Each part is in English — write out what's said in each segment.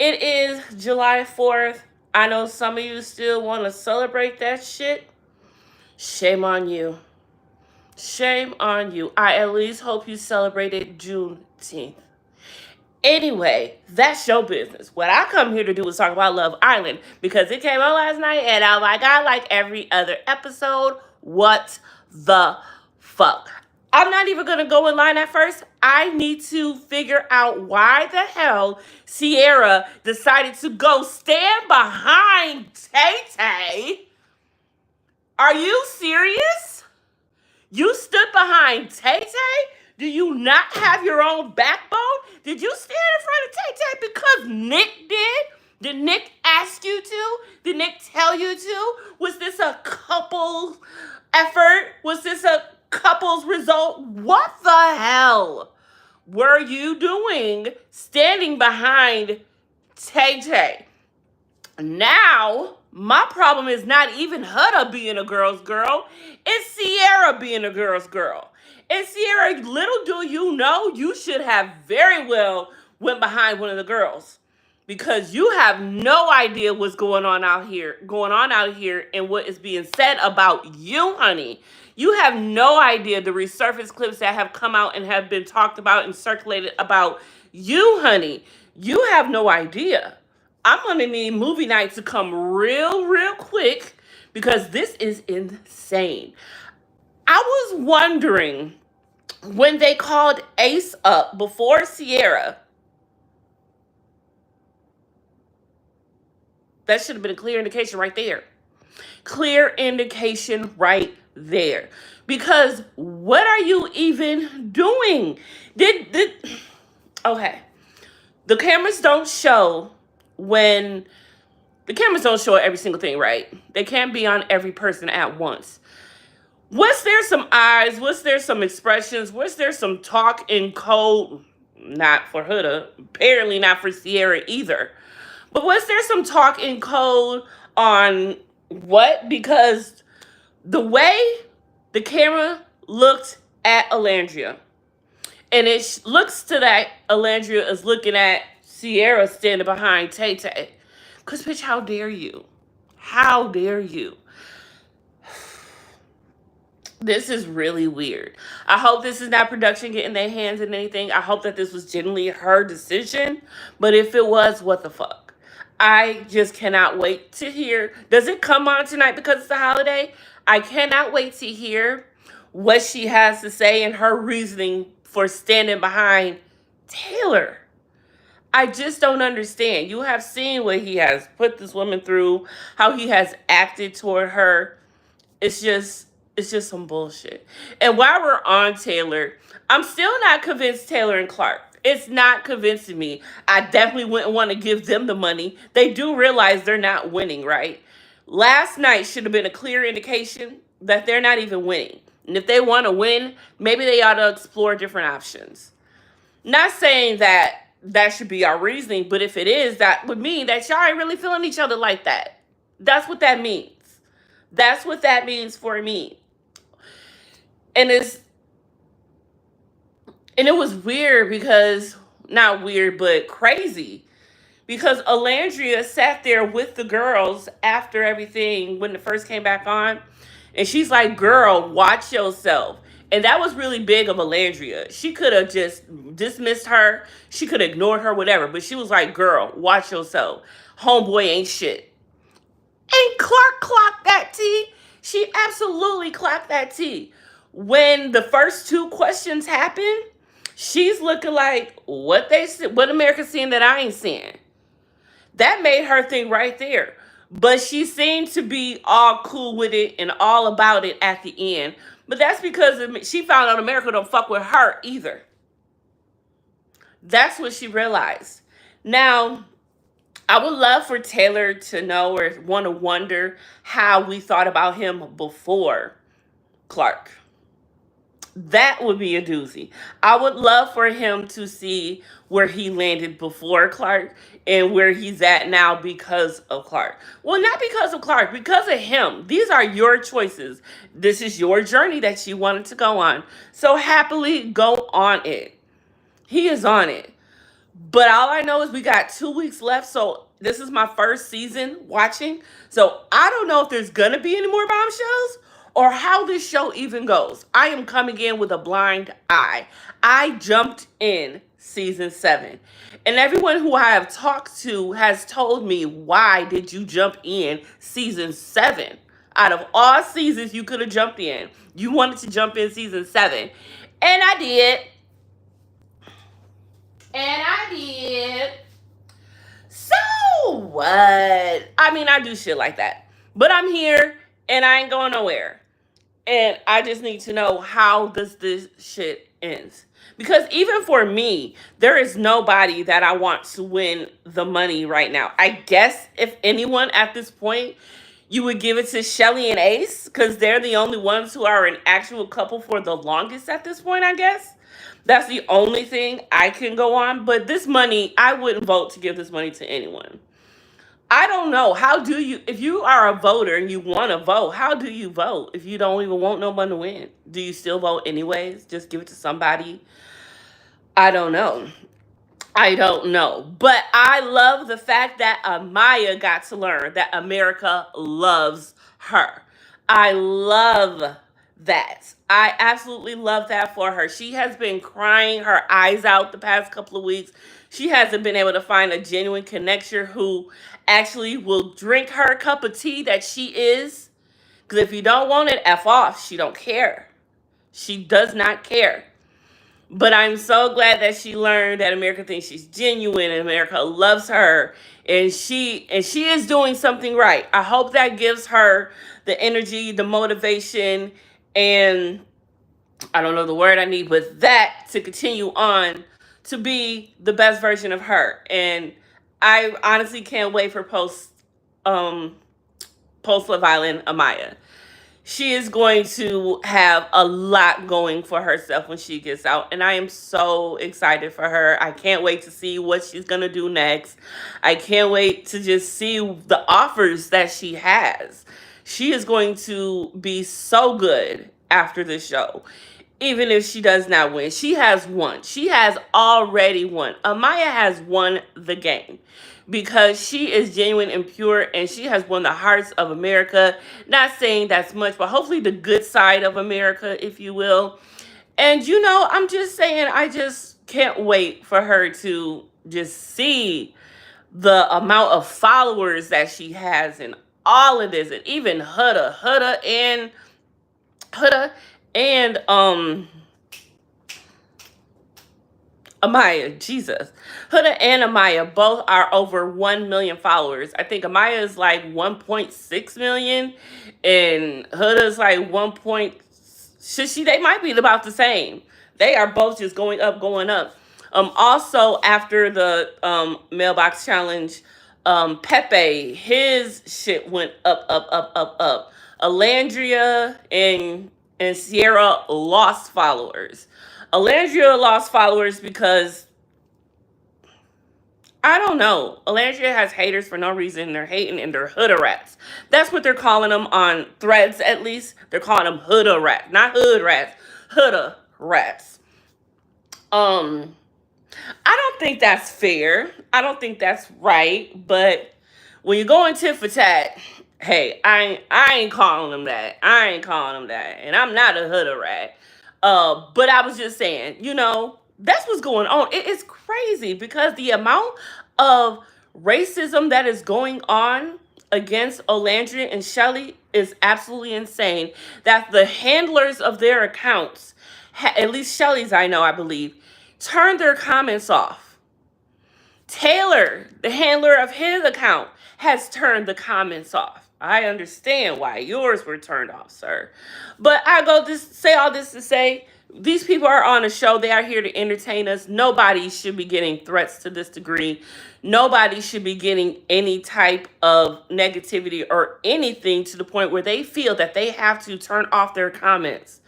It is July 4th. I know some of you still want to celebrate that shit. Shame on you. Shame on you. I at least hope you celebrated Juneteenth. Anyway, that's your business. What I come here to do is talk about Love Island because it came on last night and oh my god, like every other episode, what the fuck? I'm not even gonna go in line at first. I need to figure out why the hell Sierra decided to go stand behind Tay Tay. Are you serious? You stood behind Tay Tay? Do you not have your own backbone? Did you stand in front of Tay Tay because Nick did? Did Nick ask you to? Did Nick tell you to? Was this a couple's effort? Was this a couple's result? What the hell were you doing standing behind Tay Tay? Now, my problem is not even Hudda being a girl's girl. It's Sierra being a girl's girl. And Sierra, little do you know, you should have very well went behind one of the girls. Because you have no idea what's going on out here, and what is being said about you, honey. You have no idea the resurfaced clips that have come out and have been talked about and circulated about you, honey. You have no idea. I'm going to need movie night to come real quick because this is insane. I was wondering when they called Ace up before Sierra. That should have been a clear indication right there. Clear indication right there. Because what are you even doing? Okay. The cameras don't show every single thing, right? They can't be on every person at once. Was there some eyes? Was there some expressions? Was there some talk in code? Not for Hudda. Apparently not for Sierra either. But was there some talk in code on what? Because the way the camera looked at Alandria, and it looks to that Alandria is looking at Sierra standing behind Tay Tay. Because, bitch, how dare you? How dare you? This is really weird. I hope this is not production getting their hands in anything. I hope that this was genuinely her decision. But if it was, what the fuck? I just cannot wait to hear. Does it come on tonight because it's a holiday? I cannot wait to hear what she has to say and her reasoning for standing behind Taylor. I just don't understand. You have seen what he has put this woman through, how he has acted toward her. It's just some bullshit. And while we're on Taylor, I'm still not convinced Taylor and Clark. It's not convincing me. I definitely wouldn't want to give them the money. They do realize they're not winning, right? Last night should have been a clear indication that they're not even winning. And if they want to win, maybe they ought to explore different options. Not saying that should be our reasoning, but if it is, that would mean that y'all ain't really feeling each other like that. That's what that means. That's what that means for me. And it was weird because, not weird, but crazy. Because Alandria sat there with the girls after everything when it first came back on. And she's like, girl, watch yourself. And that was really big of Alandria. She could have just dismissed her. She could have ignored her, whatever. But she was like, girl, watch yourself. Homeboy ain't shit. And Clark clocked that tea. She absolutely clocked that tea. When the first two questions happened, she's looking like, what America's seeing that I ain't seeing? That made her think right there. But she seemed to be all cool with it and all about it at the end. But that's because she found out America don't fuck with her either. That's what she realized. Now, I would love for Taylor to know or want to wonder how we thought about him before Clark. That would be a doozy. I would love for him to see where he landed before Clark and where he's at now because of Clark. Well, not because of Clark, because of him. These are your choices. This is your journey that you wanted to go on. So happily go on it. He is on it. But all I know is we got 2 weeks left. So this is my first season watching. So I don't know if there's going to be any more bombshells or how this show even goes. I am coming in with a blind eye. I jumped in season 7. And everyone who I have talked to has told me, why did you jump in season 7? Out of all seasons you could have jumped in, you wanted to jump in season 7. And I did. And I did. So what? I mean, I do shit like that. But I'm here and I ain't going nowhere. And I just need to know, how does this shit ends? Because even for me, there is nobody that I want to win the money right now. I guess if anyone at this point, you would give it to Shelly and Ace, because they're the only ones who are an actual couple for the longest at this point, I guess. That's the only thing I can go on. But this money, I wouldn't vote to give this money to anyone. I don't know. How do you, if you are a voter and you want to vote, how do you vote if you don't even want no one to win? Do you still vote anyways? Just give it to somebody? I don't know. I don't know. But I love the fact that Amaya got to learn that America loves her. I love that. I absolutely love that for her. She has been crying her eyes out the past couple of weeks. She hasn't been able to find a genuine connection who actually will drink her cup of tea that she is. Because if you don't want it, F off. She don't care. She does not care. But I'm so glad that she learned that America thinks she's genuine and America loves her, and she is doing something right. I hope that gives her the energy, the motivation, and I don't know the word I need, but that to continue on to be the best version of her. And I honestly can't wait for post Love Island Amaya. She is going to have a lot going for herself when she gets out. And I am so excited for her. I can't wait to see what she's going to do next. I can't wait to just see the offers that she has. She is going to be so good after the show. Even if she does not win, she has won. She has already won. Amaya has won the game because she is genuine and pure, and she has won the hearts of America. Not saying that's much, but hopefully the good side of America, if you will. And you know, I'm just saying, I just can't wait for her to just see the amount of followers that she has and all of this, and even Huda and Amaya, Jesus. Huda and Amaya both are over 1 million followers. I think Amaya is like 1.6 million and Huda's like 1. They might be about the same. They are both just going up, going up. Also, after the mailbox challenge, Pepe, his shit went up, up, up, up, up. Alandria and Sierra lost followers. Alandria lost followers because, I don't know. Alandria has haters for no reason. They're hating and they're Huda rats. That's what they're calling them on threads, at least. They're calling them Huda rats. Not hood rats. Huda rats. I don't think that's fair. I don't think that's right. But when you're going tit for tat, hey, I ain't calling them that. I ain't calling them that. And I'm not a Huda rat. But I was just saying, you know, that's what's going on. It is crazy because the amount of racism that is going on against Olandria and Shelly is absolutely insane. That the handlers of their accounts, at least Shelly's, I know, I believe, turned their comments off. Taylor, the handler of his account, has turned the comments off. I understand why yours were turned off, sir. But I go to say all this to say, these people are on a show. They are here to entertain us. Nobody should be getting threats to this degree. Nobody should be getting any type of negativity or anything to the point where they feel that they have to turn off their comments.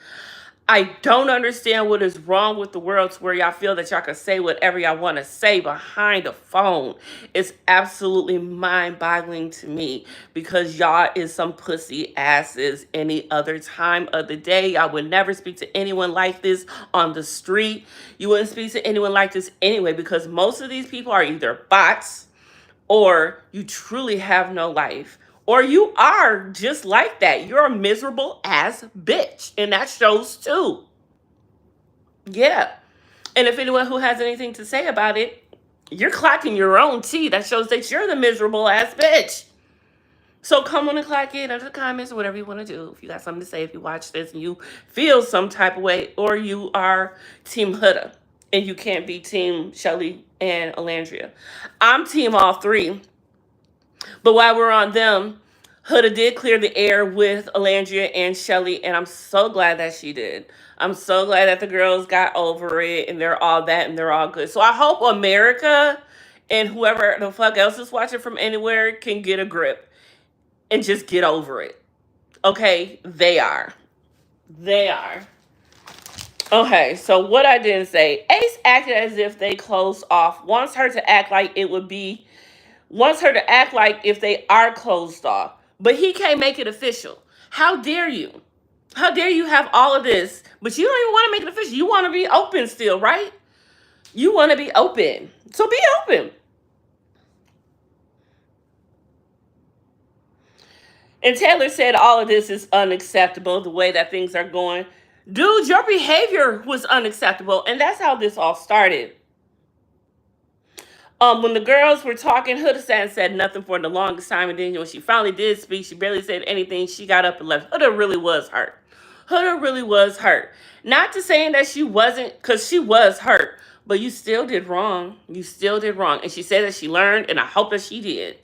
I don't understand what is wrong with the world to where y'all feel that y'all can say whatever y'all want to say behind a phone. It's absolutely mind-boggling to me because y'all is some pussy asses any other time of the day. Y'all would never speak to anyone like this on the street. You wouldn't speak to anyone like this anyway because most of these people are either bots or you truly have no life. Or you are just like that. You're a miserable ass bitch. And that shows too. Yeah. And if anyone who has anything to say about it, you're clocking your own tea. That shows that you're the miserable ass bitch. So come on and clock it under the comments or whatever you want to do. If you got something to say, if you watch this and you feel some type of way, or you are Team Huda and you can't be Team Shelly and Alandria. I'm Team all three. But while we're on them, Huda did clear the air with Alandria and Shelly, and I'm so glad that she did. I'm so glad that the girls got over it and they're all that and they're all good. So I hope America and whoever the fuck else is watching from anywhere can get a grip and just get over it. Okay, they are. They are. Okay, so what I didn't say, Ace acted as if they closed off, wants her to act like if they are closed off. But he can't make it official. How dare you? How dare you have all of this, but you don't even want to make it official. You want to be open still, right? You want to be open. So be open. And Taylor said all of this is unacceptable, the way that things are going. Dude, your behavior was unacceptable. And that's how this all started. When the girls were talking, Huda said nothing for the longest time. And then when she finally did speak, she barely said anything. She got up and left. Huda really was hurt. Huda really was hurt. Not to saying that she wasn't, because she was hurt. But you still did wrong. You still did wrong. And she said that she learned, and I hope that she did.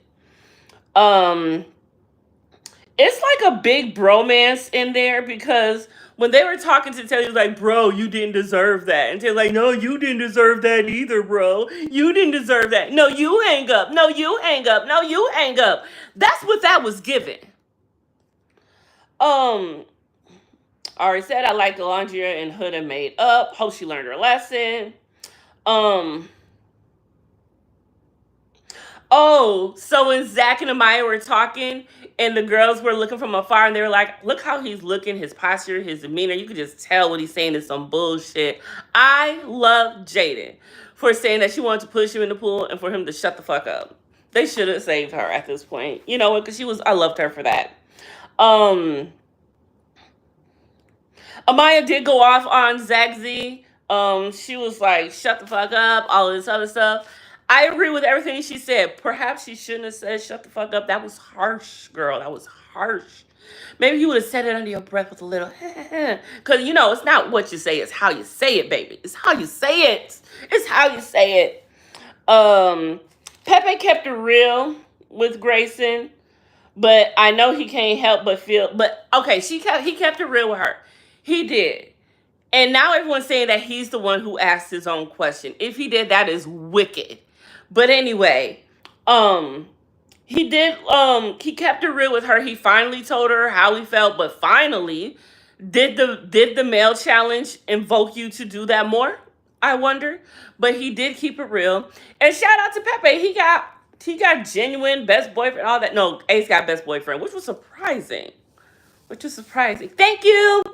It's like a big bromance in there because when they were talking to Taylor, like, bro, you didn't deserve that. And Taylor's like, no, you didn't deserve that either, bro. You didn't deserve that. No, you hang up. No, you hang up. No, you hang up. That's what that was given. I already said I like Alandria and Huda made up. Hope she learned her lesson. Oh, so when Zach and Amaya were talking and the girls were looking from afar and they were like, look how he's looking, his posture, his demeanor. You could just tell what he's saying is some bullshit. I love Jaden for saying that she wanted to push him in the pool and for him to shut the fuck up. They should have saved her at this point. You know what? Because I loved her for that. Amaya did go off on Zach Z. She was like, shut the fuck up, all of this other stuff. I agree with everything she said. Perhaps she shouldn't have said shut the fuck up. That was harsh, girl. That was harsh. Maybe you would have said it under your breath with a little because it's not what you say, it's how you say it, baby. It's how you say it. It's how you say it. Pepe kept it real with Grayson, but I know he can't help but feel, but okay, he kept it real with her. He did. And now everyone's saying that he's the one who asked his own question. If he did, that is wicked. But anyway, he kept it real with her. He finally told her how he felt, but finally, did the male challenge invoke you to do that more? I wonder. But he did keep it real. And shout out to Pepe. He got genuine best boyfriend, all that. No, Ace got best boyfriend, which was surprising. Thank you.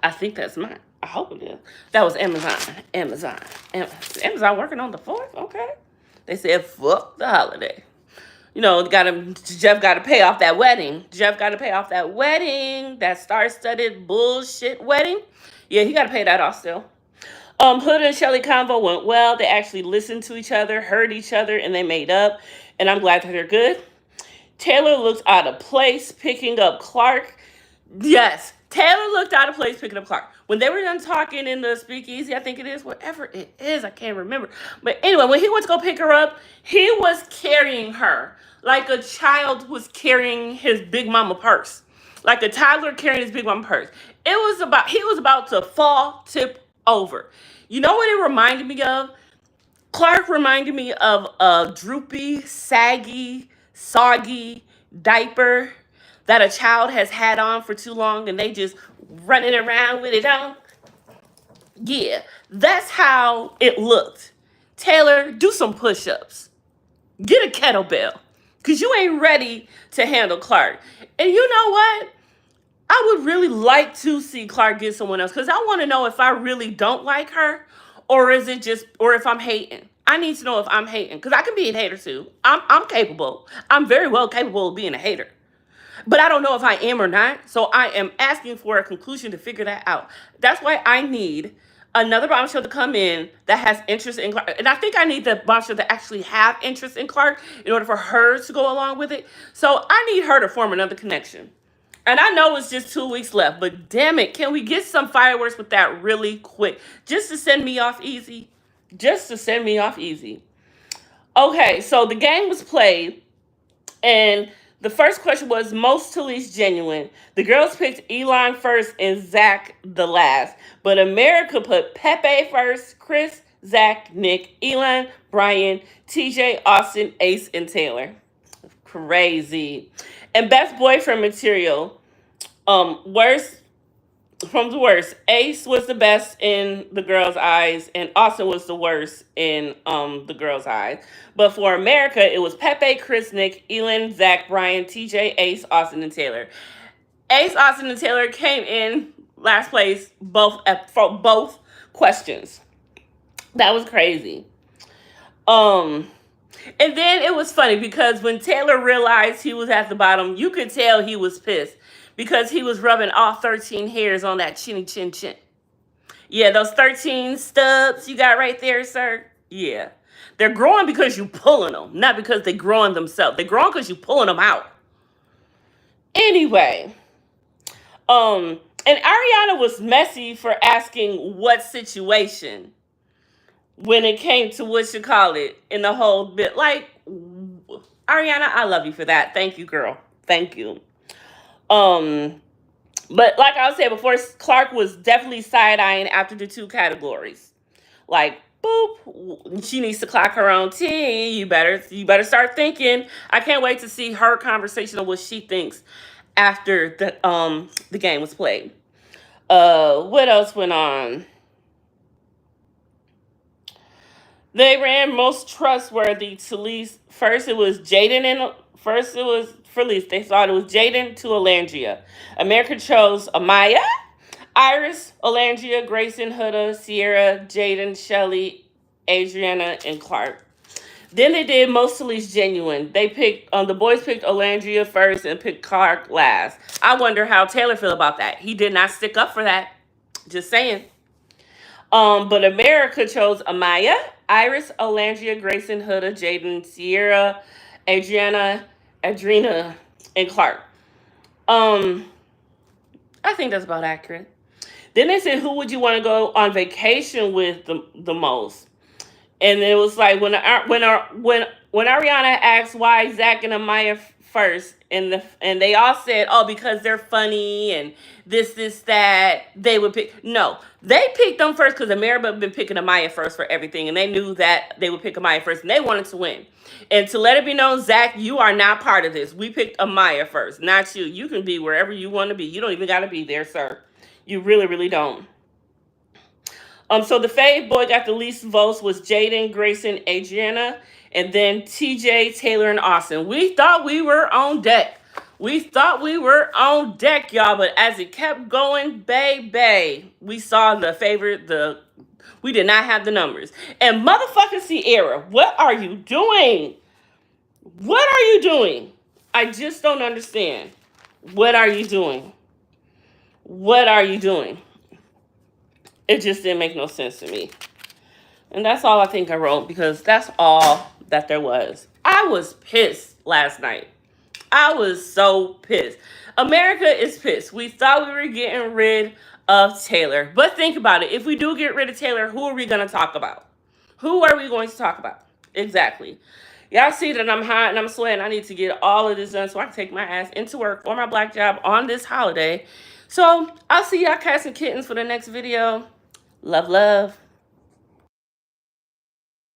I think that's mine. I hope it is. That was Amazon working on the 4th? Okay. They said, fuck the holiday. Jeff got to pay off that wedding. That star-studded bullshit wedding. Yeah, he got to pay that off still. Hood and Shelly convo went well. They actually listened to each other, heard each other, and they made up. And I'm glad that they're good. Taylor looked out of place picking up Clark. Yes, Taylor looked out of place picking up Clark. When they were done talking in the speakeasy, I think it is, whatever it is, I can't remember. But anyway, when he went to go pick her up, he was carrying her like a child was carrying his big mama purse. Like a toddler carrying his big mama purse. He was about to fall, tip over. You know what it reminded me of? Clark reminded me of a droopy, saggy, soggy diaper that a child has had on for too long and they just running around with it on. Yeah, that's how it looked. Taylor, do some push-ups. Get a kettlebell. Because you ain't ready to handle Clark. And you know what? I would really like to see Clark get someone else. Because I want to know if I really don't like her. Or is it just, or if I'm hating. I need to know if I'm hating. Because I can be a hater too. I'm capable. I'm very well capable of being a hater. But I don't know if I am or not. So I am asking for a conclusion to figure that out. That's why I need another bombshell to come in that has interest in Clark. And I think I need the bombshell to actually have interest in Clark in order for her to go along with it. So I need her to form another connection. And I know it's just 2 weeks left, but damn it, can we get some fireworks with that really quick? Just to send me off easy. Just to send me off easy. Okay, so the game was played, and the first question was most to least genuine. The girls picked Elon first and Zach the last. But America put Pepe first, Chris, Zach, Nick, Elon, Brian, TJ, Austin, Ace, and Taylor. Crazy. And best boyfriend material. Worst from the worst. Ace was the best in the girls' eyes, and Austin was the worst in the girls' eyes. But for America, it was Pepe, Chris, Nick, Elin, Zach, Brian, TJ, Ace, Austin, and Taylor. Ace, Austin, and Taylor came in last place for both questions. That was crazy. And then it was funny because when Taylor realized he was at the bottom, you could tell he was pissed because he was rubbing all 13 hairs on that chinny chin chin. Yeah, those 13 stubs you got right there, sir. Yeah. They're growing because you pulling them, not because they're growing themselves. They're growing because you pulling them out. Anyway, and Ariana was messy for asking what situation when it came to what you call it in the whole bit. Like, Ariana, I love you for that. Thank you, girl. Thank you. But like I was saying before, Clark was definitely side-eyeing after the 2 categories. Like, boop, she needs to clock her own T. You better start thinking. I can't wait to see her conversation on what she thinks after the game was played. What else went on? They ran most trustworthy to least. First it was for least. They thought it was Jaden to Alandria. America chose Amaya, Iris, Alandria, Grayson, Huda, Sierra, Jaden, Shelly, Adriana, and Clark. Then they did most to least genuine. They picked the boys picked Alandria first and picked Clark last. I wonder how Taylor feel about that. He did not stick up for that. Just saying. But America chose Amaya, Iris, Alandria, Grayson, Huda, Jaden, Sierra, Adriana, and Clark. I think that's about accurate. Then they said, who would you want to go on vacation with the most? And it was like when Ariana asked why Zach and Amaya first, and they all said, oh, because they're funny and this, that, they would pick. No, they picked them first because America had been picking Amaya first for everything, and they knew that they would pick Amaya first, and they wanted to win. And to let it be known, Zach, you are not part of this. We picked Amaya first, not you. You can be wherever you want to be. You don't even got to be there, sir. You really, really don't. So the fave boy got the least votes was Jaden, Grayson, Adriana, and then TJ, Taylor, and Austin. We thought we were on deck. We thought we were on deck, y'all, but as it kept going, baby, we saw the favorite, we did not have the numbers. And motherfucking Sierra, what are you doing? What are you doing? I just don't understand. What are you doing? What are you doing? It just didn't make no sense to me. And that's all I think I wrote because that's all that there was. I was pissed last night. I was so pissed. America is pissed. We thought we were getting rid of Taylor. But think about it. If we do get rid of Taylor, who are we going to talk about? Who are we going to talk about? Exactly. Y'all see that I'm hot and I'm sweating. I need to get all of this done so I can take my ass into work for my black job on this holiday. So I'll see y'all cats and kittens for the next video. Love, love.